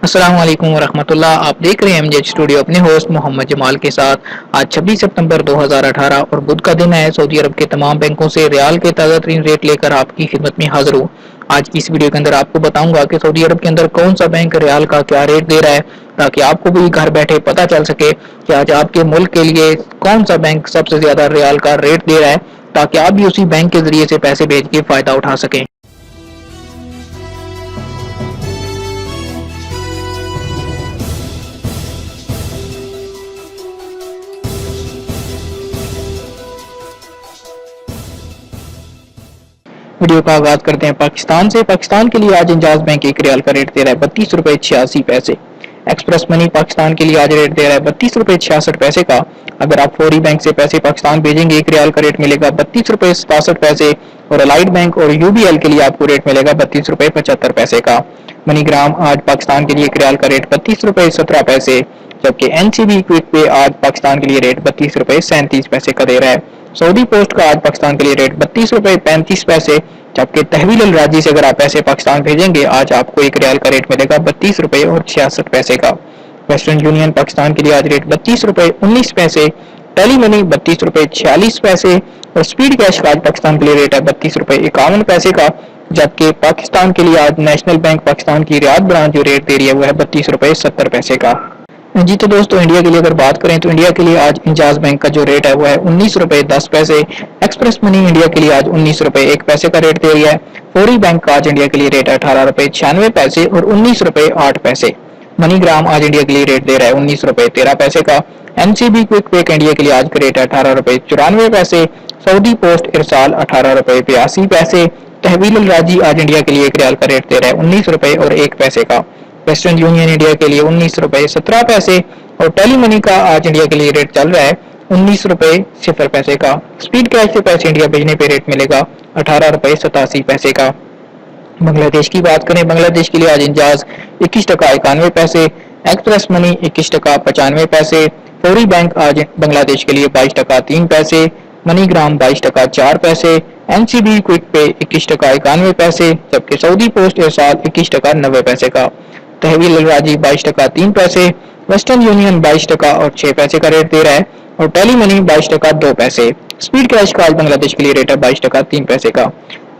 अस्सलाम वालेकुम वरहमतुल्लाह। आप देख रहे हैं एमजे स्टूडियो, अपने होस्ट मोहम्मद जमाल के साथ। आज 26 सितंबर 2018 और बुध का दिन है। सऊदी अरब के तमाम बैंकों से रियाल के ताज़ा तरीन रेट लेकर आपकी खिदमत में हाजिर हूँ। आज की इस वीडियो के अंदर आपको बताऊंगा कि सऊदी अरब के अंदर कौन सा बैंक रियाल का क्या रेट दे रहा है, ताकि आपको भी घर बैठे पता चल सके कि आज आपके मुल्क के लिए कौन सा बैंक सबसे ज्यादा रियाल का रेट दे रहा है, ताकि आप भी उसी बैंक के जरिए से पैसे भेज के फायदा उठा सकें। वीडियो का आगाज करते हैं पाकिस्तान से। पाकिस्तान के लिए आज इंजाज बैंक एक रियाल का रेट दे रहा है 32 रुपए 86 पैसे। एक्सप्रेस मनी पाकिस्तान के लिए आज रेट दे रहा है 32 रुपए 66 पैसे का। अगर आप फौरी बैंक से पैसे पाकिस्तान भेजेंगे, एक रियाल का रेट मिलेगा 32 रुपए 67 पैसे। और अलाइड बैंक और यूबीएल के लिए आपको रेट मिलेगा 32 रुपए 75 पैसे का। मनीग्राम आज पाकिस्तान के लिए एक रियाल का रेट 32 रुपए 17 पैसे, जबकि एनसीबी क्विक पे आज पाकिस्तान के लिए रेट 32 रुपए 37 पैसे का दे रहा है। सऊदी पोस्ट का आज पाकिस्तान के लिए रेट 32 रुपए 35 पैसे, जबकि तहवील अल राजी से अगर आप पैसे पाकिस्तान भेजेंगे, आज आपको एक रियाल का रेट मिलेगा 32 रुपए 66 पैसे का। वेस्टर्न यूनियन पाकिस्तान के लिए आज रेट 32 रुपए 19 पैसे। टेली मनी 32 रुपए 46 पैसे। और स्पीड कैश का आज पाकिस्तान के लिए रेट है 32 रुपए 51 पैसे का, जबकि पाकिस्तान के लिए आज नेशनल बैंक पाकिस्तान की रियाद ब्रांच जो रेट दे रही है वो है 32 रुपए 70 पैसे का। जी तो दोस्तों, इंडिया के लिए अगर बात करें तो इंडिया के लिए आज इंजाज बैंक का जो रेट है वो है 19 रुपए 10 पैसे। एक्सप्रेस मनी इंडिया के लिए आज 19 रुपए 1 पैसे का रेट दे रही है। फौरी बैंक का आज इंडिया के लिए रेट है 18 रुपए 96 पैसे और 19 रुपए 8 पैसे। मनीग्राम आज इंडिया के लिए रेट दे रहा है 19 रुपए 13 पैसे का। एनसीबी क्विक पे इंडिया के लिए आज का रेट है 18 रुपए 94 पैसे। सऊदी पोस्ट इरसाल 18 रुपए 82 पैसे। तहवील अल राजी आज इंडिया के लिए एक रियाल का रेट दे रहा है 19 रुपए 1 पैसे का। वेस्टर्न यूनियन इंडिया के लिए 19 रुपए 17 पैसे। और टेली मनी का आज इंडिया के लिए रेट चल रहा है 19 रुपए 0 पैसे का। स्पीड कैश से पैसे इंडिया भेजने पे रेट मिलेगा 18 रुपए 87 पैसे का। बांग्लादेश की बात करें, बांग्लादेश के लिए आज इंजाज 21 टका 91 पैसे। एक्सप्रेस मनी 21 टका 95 पैसे। फौरी बैंक आज बांग्लादेश के लिए 22 टका 3 पैसे। मनीग्राम 22 टका 4 पैसे। एनसीबी क्विक पे 21 टका 91 पैसे, जबकि सऊदी पोस्ट इरसाल 21 टका 90 पैसे का। तहवील अल राजी 22 टका 3 पैसे। वेस्टर्न यूनियन 22 टका और 6 पैसे का रेट दे रहा है। और टेली मनी 22 टका 2 पैसे। स्पीड कैश का आज बांग्लादेश के लिए रेट है 22 टका 3 पैसे का।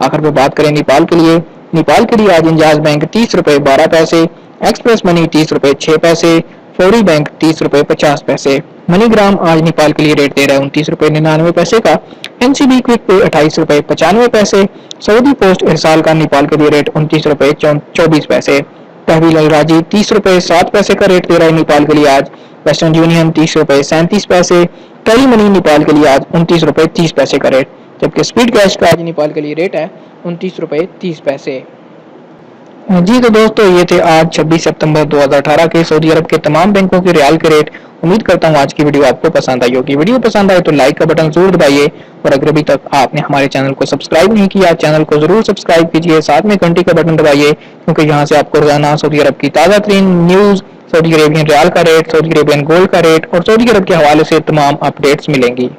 आखिर में बात करें नेपाल के लिए, नेपाल के लिए आज इंजाज बैंक 30 रुपए 12 पैसे। एक्सप्रेस मनी 30 रुपए 6 पैसे। फौरी बैंक 30 रुपए 50 पैसे। मनीग्राम आज नेपाल के लिए रेट दे रहा है 29 रुपए 99 पैसे का। एनसीबी क्विक पे 28 रुपए 95 पैसे। सऊदी पोस्ट इरसाल का नेपाल के लिए रेट 29 रुपए 24 पैसे। तहवील अल राजी 30 रुपए 7 पैसे का रेट दे रहा है नेपाल के लिए आज। वेस्टर्न यूनियन 30 रुपए 37 पैसे। टेली मनी नेपाल के लिए आज 29 रुपए 30 पैसे का रेट, जबकि स्पीड कैश का आज नेपाल के लिए रेट है 29 रुपए 30 पैसे। जी तो दोस्तों, ये थे आज 26 सितंबर 2018 के सऊदी अरब के तमाम बैंकों के रियाल के रेट। उम्मीद करता हूँ आज की वीडियो आपको पसंद आई होगी। वीडियो पसंद आए तो लाइक का बटन जरूर दबाइए, और अगर अभी तक आपने हमारे चैनल को सब्सक्राइब नहीं किया, चैनल को जरूर सब्सक्राइब कीजिए, साथ में घंटी का बटन दबाइए, क्योंकि यहाँ से आपको रोजाना सऊदी अरब की ताज़ा तरीन न्यूज़, सऊदी अरेबियन रियाल का रेट, सऊदी अरेबियन गोल्ड का रेट और सऊदी अरब के हवाले से तमाम अपडेट्स मिलेंगी।